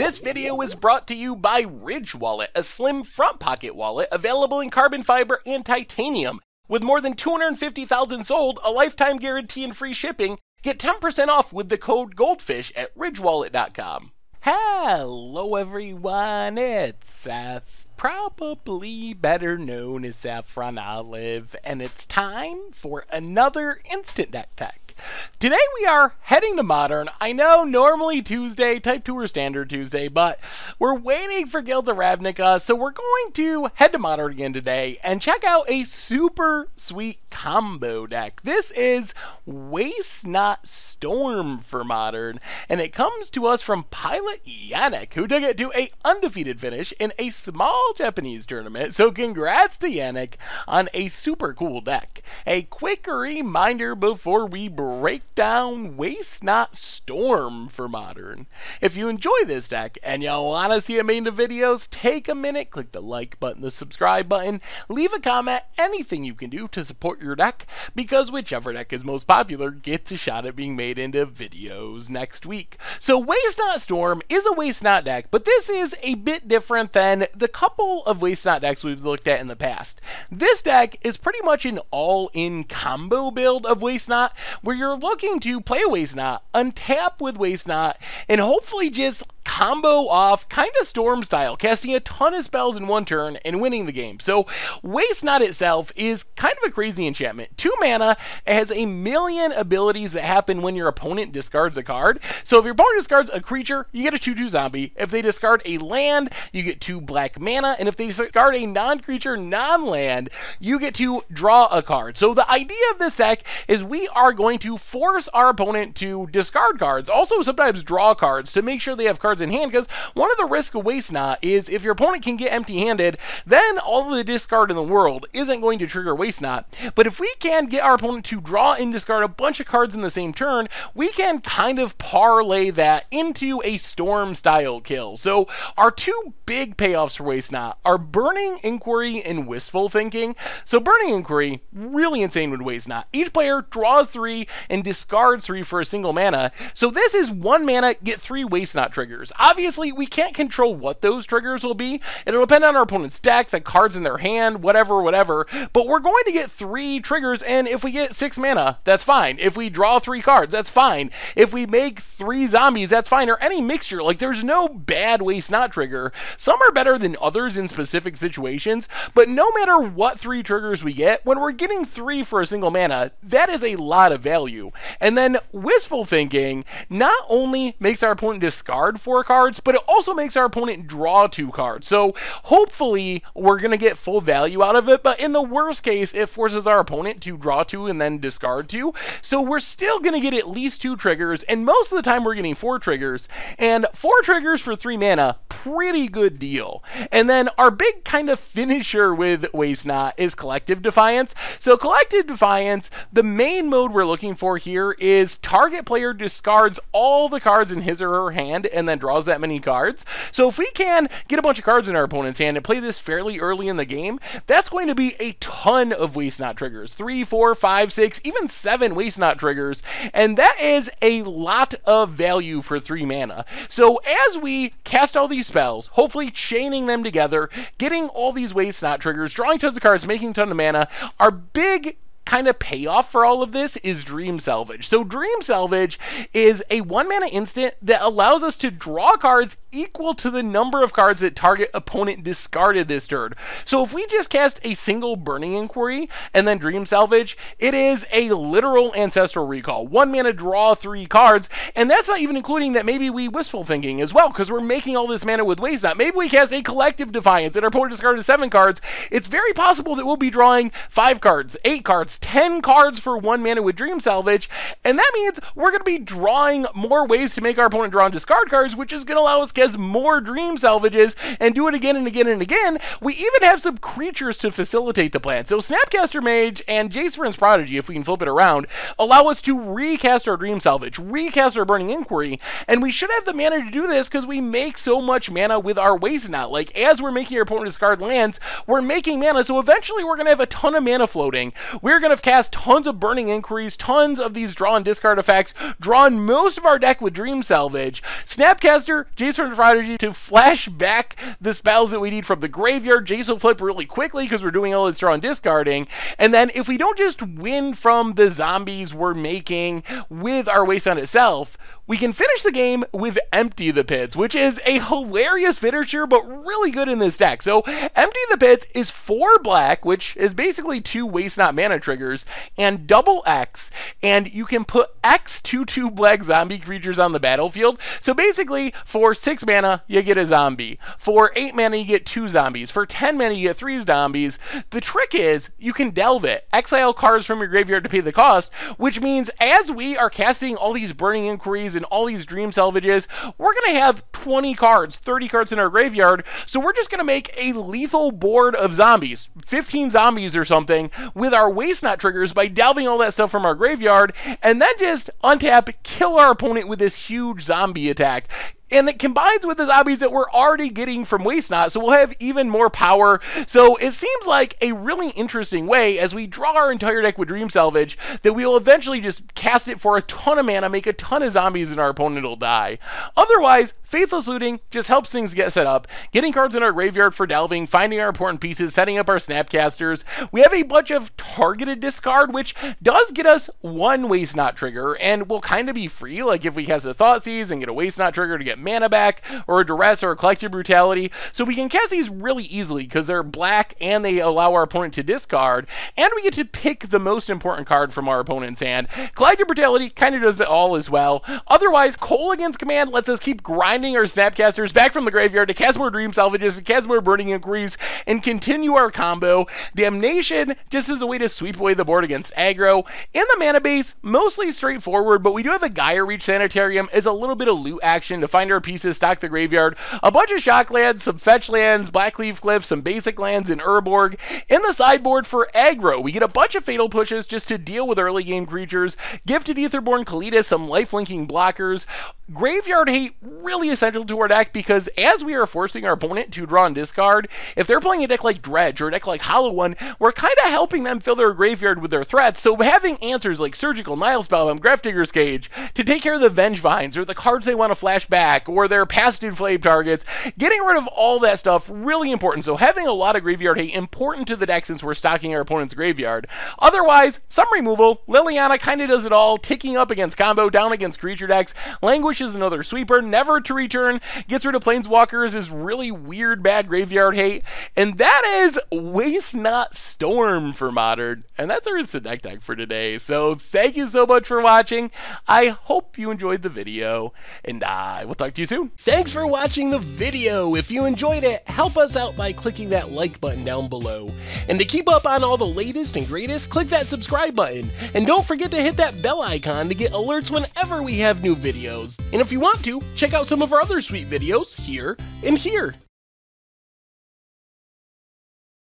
This video is brought to you by Ridge Wallet, a slim front pocket wallet available in carbon fiber and titanium. With more than 250,000 sold, a lifetime guarantee and free shipping, get 10% off with the code GOLDFISH at ridgewallet.com. Hello everyone, it's Seth, probably better known as Saffron Olive, and it's time for another Instant Deck Tech. Today we are heading to Modern. I know normally Tuesday, Type 2 or Standard Tuesday, but we're waiting for Guilds of Ravnica, so we're going to head to Modern again today and check out a super sweet combo deck. This is Waste Not Storm for Modern, and it comes to us from Pilot Yannick, who took it to an undefeated finish in a small Japanese tournament, so congrats to Yannick on a super cool deck. A quick reminder before we break down Waste Not Storm for Modern. If you enjoy this deck and you want to see it made into videos, take a minute, click the like button, the subscribe button, leave a comment, anything you can do to support your deck, because whichever deck is most popular gets a shot at being made into videos next week. So Waste Not Storm is a Waste Not deck, but this is a bit different than the couple of Waste Not decks we've looked at in the past. This deck is pretty much an all-in combo build of Waste Not, where you're looking to play a Waste Not, untap with Waste Not, and hopefully just combo off kind of Storm style, casting a ton of spells in one turn and winning the game. So Waste Not itself is kind of a crazy enchantment. 2 mana, it has a million abilities that happen when your opponent discards a card. So if your opponent discards a creature, you get a 2/2 zombie. If they discard a land, you get 2 black mana, and if they discard a non-creature, non-land, you get to draw a card. So the idea of this deck is we are going to force our opponent to discard cards, also sometimes draw cards to make sure they have cards in hand, because one of the risks of Waste Not is if your opponent can get empty-handed, then all of the discard in the world isn't going to trigger Waste Not. But if we can get our opponent to draw and discard a bunch of cards in the same turn, we can kind of parlay that into a Storm-style kill. So our 2 big payoffs for Waste Not are Burning Inquiry and Wistful Thinking. So Burning Inquiry, really insane with Waste Not. Each player draws 3 and discards 3 for a single mana. So this is 1 mana, get 3 Waste Not triggers. Obviously, we can't control what those triggers will be. It'll depend on our opponent's deck, the cards in their hand, whatever, but we're going to get 3 triggers, and if we get 6 mana, that's fine. If we draw 3 cards, that's fine. If we make 3 zombies, that's fine, or any mixture. Like, there's no bad Waste Not trigger. Some are better than others in specific situations, but no matter what 3 triggers we get, when we're getting 3 for a single mana, that is a lot of value. And then Wistful Thinking not only makes our opponent discard 4 cards, but it also makes our opponent draw 2 cards. So hopefully we're going to get full value out of it, but in the worst case, it forces our opponent to draw 2 and then discard 2. So we're still going to get at least 2 triggers, and most of the time we're getting 4 triggers, and 4 triggers for 3 mana, pretty good deal. And then our big kind of finisher with Waste Not is Collective Defiance. So Collective Defiance, the main mode we're looking for here is target player discards all the cards in his or her hand and then draws that many cards. So if we can get a bunch of cards in our opponent's hand and play this fairly early in the game, that's going to be a ton of Waste Not triggers. 3, 4, 5, 6, even 7 Waste Not triggers, and that is a lot of value for 3 mana. So as we cast all these spells, hopefully chaining them together, getting all these Waste Not triggers, drawing tons of cards, making a ton of mana, our big kind of payoff for all of this is Dream Salvage. So Dream Salvage is a 1 mana instant that allows us to draw cards equal to the number of cards that target opponent discarded this turn. So if we just cast a single Burning Inquiry and then Dream Salvage, it is a literal Ancestral Recall. 1 mana, draw 3 cards, and that's not even including that maybe we Wistful Thinking as well, because we're making all this mana with Waste Not. Maybe we cast a Collective Defiance and our opponent discarded 7 cards. It's very possible that we'll be drawing 5 cards, 8 cards, 10 cards for 1 mana with Dream Salvage, and that means we're going to be drawing more ways to make our opponent draw and discard cards, which is going to allow us to cast more Dream Salvages and do it again and again and again. We even have some creatures to facilitate the plan. So Snapcaster Mage and Jace Vryn's Prodigy, if we can flip it around, allow us to recast our Dream Salvage, recast our Burning Inquiry, and we should have the mana to do this because we make so much mana with our Waste Not. Like, as we're making our opponent discard lands, we're making mana, so eventually we're going to have a ton of mana floating. We're are going to cast tons of Burning Inquiries, tons of these draw and discard effects, drawing most of our deck with Dream Salvage. Snapcaster, Jace from Prodigy to flash back the spells that we need from the graveyard. Jace will flip really quickly because we're doing all this draw and discarding. And then if we don't just win from the zombies we're making with our Wasteland itself, we can finish the game with Empty the Pits, which is a hilarious finisher, but really good in this deck. So Empty the Pits is 4 black, which is basically 2 Waste Not mana triggers, and double X, and you can put X 2/2 black zombie creatures on the battlefield. So basically, for 6 mana, you get a zombie. For 8 mana, you get 2 zombies. For 10 mana, you get 3 zombies. The trick is, you can delve it. Exile cards from your graveyard to pay the cost, which means as we are casting all these Burning Inquiries and all these Dream Salvages, we're going to have 20 cards, 30 cards in our graveyard, so we're just going to make a lethal board of zombies, 15 zombies or something, with our Waste Not triggers by delving all that stuff from our graveyard, and then just untap, kill our opponent with this huge zombie attack. And it combines with the zombies that we're already getting from Waste Not, so we'll have even more power. So it seems like a really interesting way, as we draw our entire deck with Dream Salvage, that we will eventually just cast it for a ton of mana, make a ton of zombies, and our opponent will die. Otherwise, Faithless Looting just helps things get set up, getting cards in our graveyard for delving, finding our important pieces, setting up our Snapcasters. We have a bunch of targeted discard, which does get us 1 Waste Not trigger, and will kind of be free, like if we cast a Thoughtseize and get a Waste Not trigger to get mana back, or a Duress, or a Collective Brutality. So we can cast these really easily because they're black and they allow our opponent to discard, and we get to pick the most important card from our opponent's hand. Collective Brutality kind of does it all as well. Otherwise, Cole Against Command lets us keep grinding our Snapcasters back from the graveyard to cast more Dream Salvages, to cast more Burning Inquiries, and continue our combo. Damnation just is a way to sweep away the board against aggro. In the mana base, mostly straightforward, but we do have a Gaia Reach Sanitarium as a little bit of loot action to find our pieces, stock the graveyard, a bunch of shock lands, some fetch lands, Blackleaf Cliff, some basic lands, and Urborg. In the sideboard for aggro, we get a bunch of Fatal Pushes just to deal with early game creatures, Gifted Aetherborn Kalitas, some life-linking blockers. Graveyard Hate really essential to our deck because as we are forcing our opponent to draw and discard, if they're playing a deck like Dredge or a deck like Hollow One, we're kind of helping them fill their graveyard with their threats. So having answers like Surgical, Nile Spellbound, Grafdigger's Cage to take care of the Vengevines or the cards they want to flash back or their past inflamed targets, getting rid of all that stuff, really important. So having a lot of Graveyard Hate, important to the deck since we're stocking our opponent's graveyard. Otherwise, some removal. Liliana kind of does it all, ticking up against combo, down against creature decks. Languish is another sweeper, never to return, gets rid of Planeswalkers, is really weird, bad Graveyard Hate. And that is Waste Not Storm for Modern. And that's our instant deck for today. So thank you so much for watching. I hope you enjoyed the video, and I will talk to you soon. Thanks for watching the video. If you enjoyed it, help us out by clicking that like button down below. And to keep up on all the latest and greatest, click that subscribe button. And don't forget to hit that bell icon to get alerts whenever we have new videos. And if you want to, check out some of our other sweet videos here and here.